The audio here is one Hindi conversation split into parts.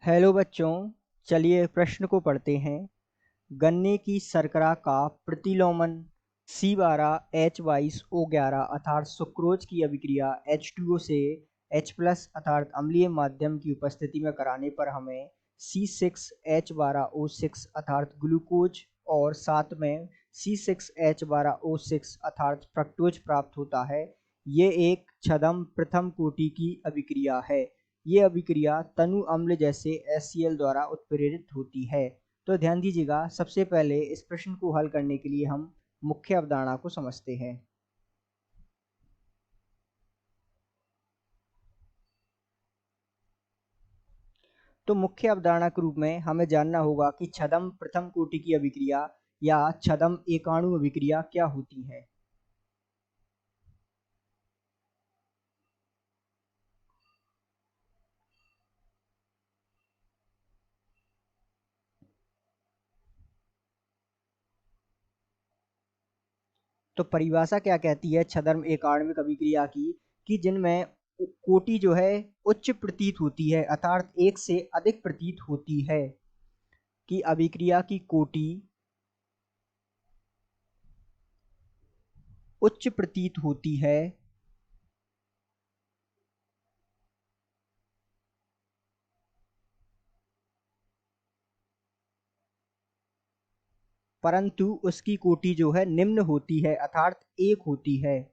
हेलो बच्चों, चलिए प्रश्न को पढ़ते हैं। गन्ने की शर्करा का प्रतिलोमन C12H22O11 अर्थात सुक्रोज की अभिक्रिया H2O से H+ अर्थात अम्लीय माध्यम की उपस्थिति में कराने पर हमें C6H12O6 अर्थात ग्लूकोज और साथ में C6H12O6 अर्थात फ्रक्टोज प्राप्त होता है। ये एक छद्म प्रथम कोटि की अभिक्रिया है। ये अभिक्रिया तनु अम्ल जैसे HCl द्वारा उत्प्रेरित होती है। तो ध्यान दीजिएगा, सबसे पहले इस प्रश्न को हल करने के लिए हम मुख्य अवधारणा को समझते हैं। तो मुख्य अवधारणा के रूप में हमें जानना होगा कि छद्म प्रथम कोटि की अभिक्रिया या छद्म एकाणु अभिक्रिया क्या होती है। तो परिभाषा क्या कहती है छद्म एकाण्विक अभिक्रिया की, कि जिनमें कोटि जो है उच्च प्रतीत होती है अर्थात एक से अधिक प्रतीत होती है, कि अभिक्रिया की कोटि उच्च प्रतीत होती है परंतु उसकी कोटि जो है निम्न होती है अर्थात एक होती है।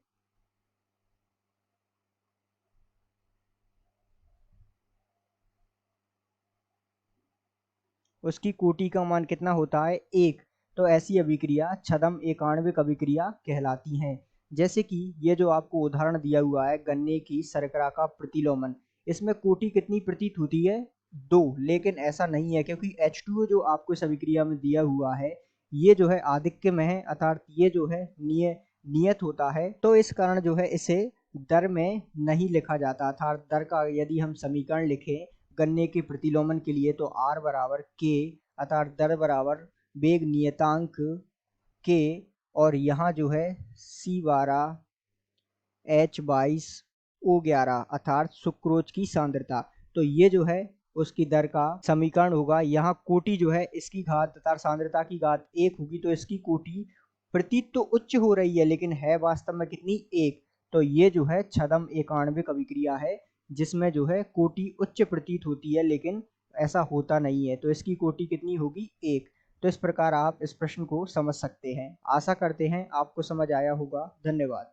उसकी कोटि का मान कितना होता है? एक। तो ऐसी अभिक्रिया छद्म एकाण्विक अभिक्रिया कहलाती हैं। जैसे कि ये जो आपको उदाहरण दिया हुआ है गन्ने की शर्करा का प्रतिलोमन, इसमें कोटि कितनी प्रतीत होती है? दो। लेकिन ऐसा नहीं है, क्योंकि H2O जो आपको इस अभिक्रिया में दिया हुआ है ये जो है आधिक्य में है अर्थात ये जो है नियत होता है। तो इस कारण जो है इसे दर में नहीं लिखा जाता अर्थात दर का यदि हम समीकरण लिखें गन्ने के प्रतिलोमन के लिए तो R बराबर K अर्थात दर बराबर वेग नियतांक K, और यहाँ जो है C12H22O11 अर्थात सुक्रोज की सांद्रता। तो ये जो है उसकी दर का समीकरण होगा। यहाँ कोटि जो है इसकी घात तथा सांद्रता की घात एक होगी, तो इसकी कोटि प्रतीत तो उच्च हो रही है लेकिन है वास्तव में कितनी? एक। तो ये जो है छद्म एकाण्विक अभिक्रिया है जिसमें जो है कोटि उच्च प्रतीत होती है लेकिन ऐसा होता नहीं है। तो इसकी कोटि कितनी होगी? एक। तो इस प्रकार आप इस प्रश्न को समझ सकते हैं। आशा करते हैं आपको समझ आया होगा। धन्यवाद।